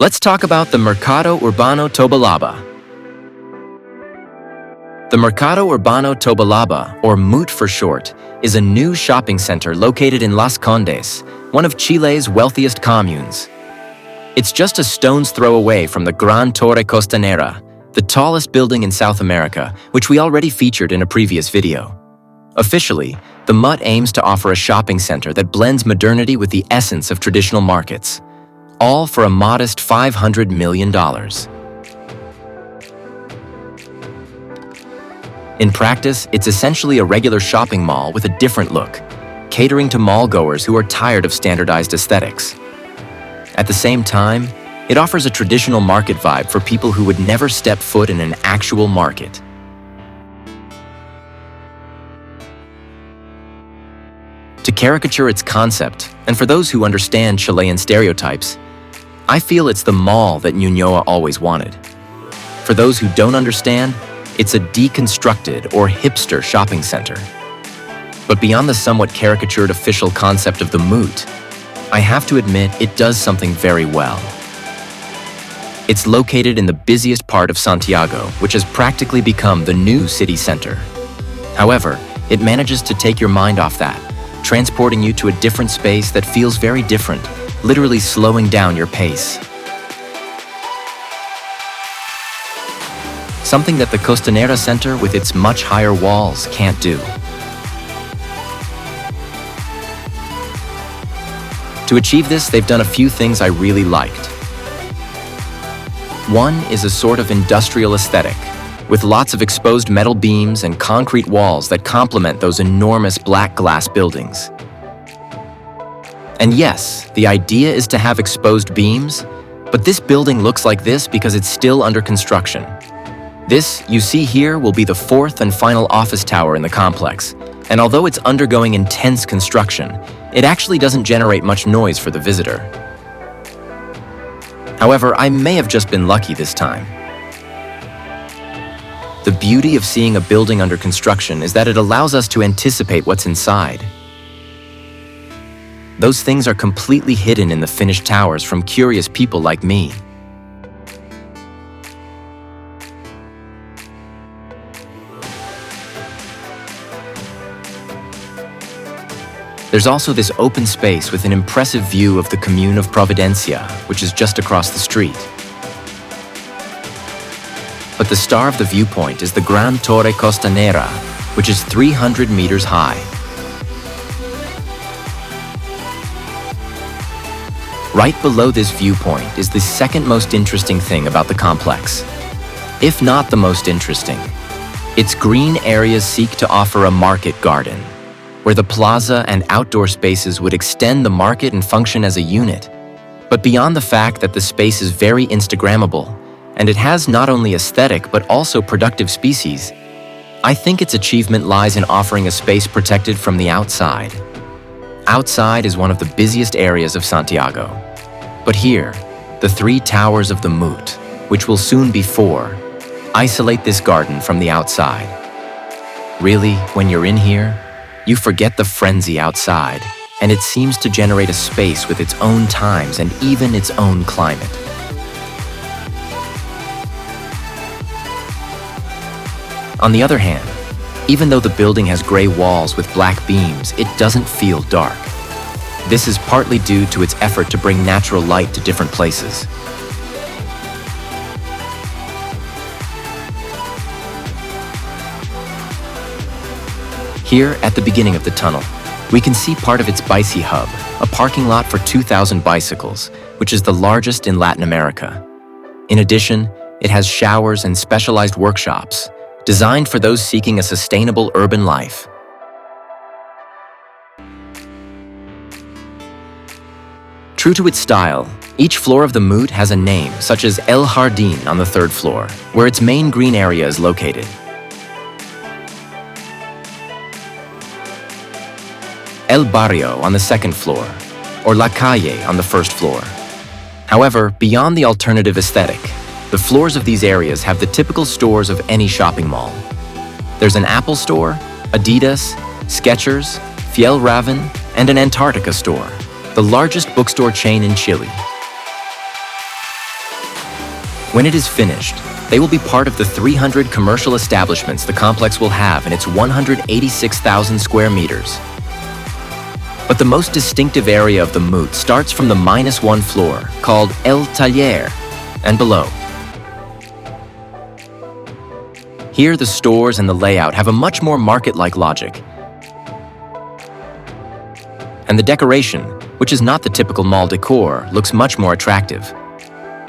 Let's talk about the Mercado Urbano Tobalaba. The Mercado Urbano Tobalaba, or MUT for short, is a new shopping center located in Las Condes, one of Chile's wealthiest communes. It's just a stone's throw away from the Gran Torre Costanera, the tallest building in South America, which we already featured in a previous video. Officially, the MUT aims to offer a shopping center that blends modernity with the essence of traditional markets, all for a modest $500 million. In practice, it's essentially a regular shopping mall with a different look, catering to mall-goers who are tired of standardized aesthetics. At the same time, it offers a traditional market vibe for people who would never step foot in an actual market. To caricature its concept, and for those who understand Chilean stereotypes, I feel it's the mall that Ñuñoa always wanted. For those who don't understand, it's a deconstructed or hipster shopping center. But beyond the somewhat caricatured official concept of the MUT, I have to admit it does something very well. It's located in the busiest part of Santiago, which has practically become the new city center. However, it manages to take your mind off that, transporting you to a different space that feels very different, literally slowing down your pace. Something that the Costanera Center with its much higher walls can't do. To achieve this, they've done a few things I really liked. One is a sort of industrial aesthetic, with lots of exposed metal beams and concrete walls that complement those enormous black glass buildings. And yes, the idea is to have exposed beams, but this building looks like this because it's still under construction. This, you see here, will be the fourth and final office tower in the complex, and although it's undergoing intense construction, it actually doesn't generate much noise for the visitor. However, I may have just been lucky this time. The beauty of seeing a building under construction is that it allows us to anticipate what's inside. Those things are completely hidden in the finished towers from curious people like me. There's also this open space with an impressive view of the commune of Providencia, which is just across the street. But the star of the viewpoint is the Gran Torre Costanera, which is 300 meters high. Right below this viewpoint is the second most interesting thing about the complex, if not the most interesting. Its green areas seek to offer a market garden, where the plaza and outdoor spaces would extend the market and function as a unit. But beyond the fact that the space is very Instagrammable, and it has not only aesthetic but also productive species, I think its achievement lies in offering a space protected from the outside. Outside is one of the busiest areas of Santiago. But here, the three towers of the MUT, which will soon be four, isolate this garden from the outside. Really, when you're in here, you forget the frenzy outside, and it seems to generate a space with its own times and even its own climate. On the other hand, even though the building has gray walls with black beams, it doesn't feel dark. This is partly due to its effort to bring natural light to different places. Here, at the beginning of the tunnel, we can see part of its Bici Hub, a parking lot for 2,000 bicycles, which is the largest in Latin America. In addition, it has showers and specialized workshops, designed for those seeking a sustainable urban life. True to its style, each floor of the MUT has a name, such as El Jardín on the third floor, where its main green area is located. El Barrio on the second floor, or La Calle on the first floor. However, beyond the alternative aesthetic, the floors of these areas have the typical stores of any shopping mall. There's an Apple store, Adidas, Skechers, Fjällräven, and an Antarctica store, the largest bookstore chain in Chile. When it is finished, they will be part of the 300 commercial establishments the complex will have in its 186,000 square meters. But the most distinctive area of the MUT starts from the -1 floor, called El Taller, and below. Here, the stores and the layout have a much more market-like logic. And the decoration, which is not the typical mall decor, looks much more attractive.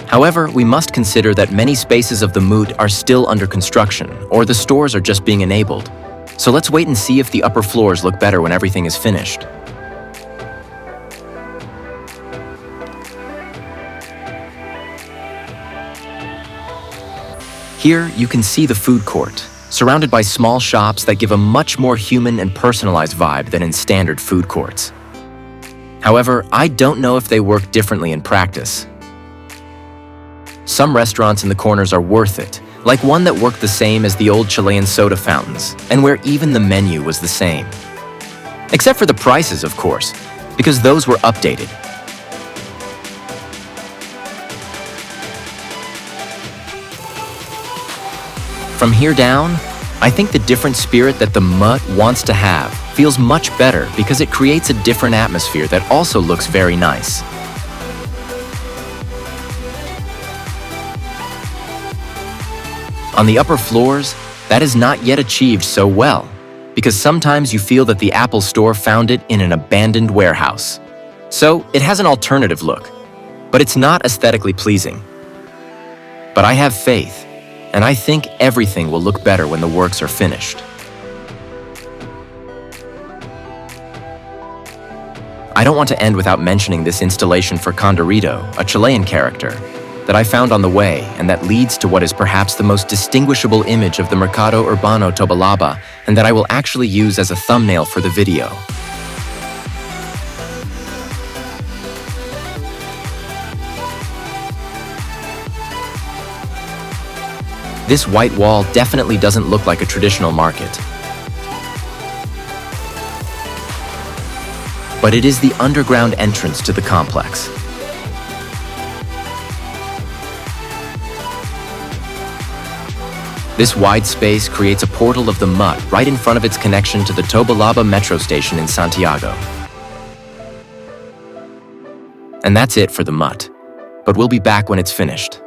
However, we must consider that many spaces of the MUT are still under construction, or the stores are just being enabled. So let's wait and see if the upper floors look better when everything is finished. Here, you can see the food court, surrounded by small shops that give a much more human and personalized vibe than in standard food courts. However, I don't know if they work differently in practice. Some restaurants in the corners are worth it, like one that worked the same as the old Chilean soda fountains, and where even the menu was the same. Except for the prices, of course, because those were updated. From here down, I think the different spirit that the MUT wants to have feels much better because it creates a different atmosphere that also looks very nice. On the upper floors, that is not yet achieved so well, because sometimes you feel that the Apple Store found it in an abandoned warehouse. So it has an alternative look, but it's not aesthetically pleasing. But I have faith, and I think everything will look better when the works are finished. I don't want to end without mentioning this installation for Condorito, a Chilean character, that I found on the way and that leads to what is perhaps the most distinguishable image of the Mercado Urbano Tobalaba, and that I will actually use as a thumbnail for the video. This white wall definitely doesn't look like a traditional market. But it is the underground entrance to the complex. This wide space creates a portal of the MUT right in front of its connection to the Tobalaba metro station in Santiago. And that's it for the MUT, but we'll be back when it's finished.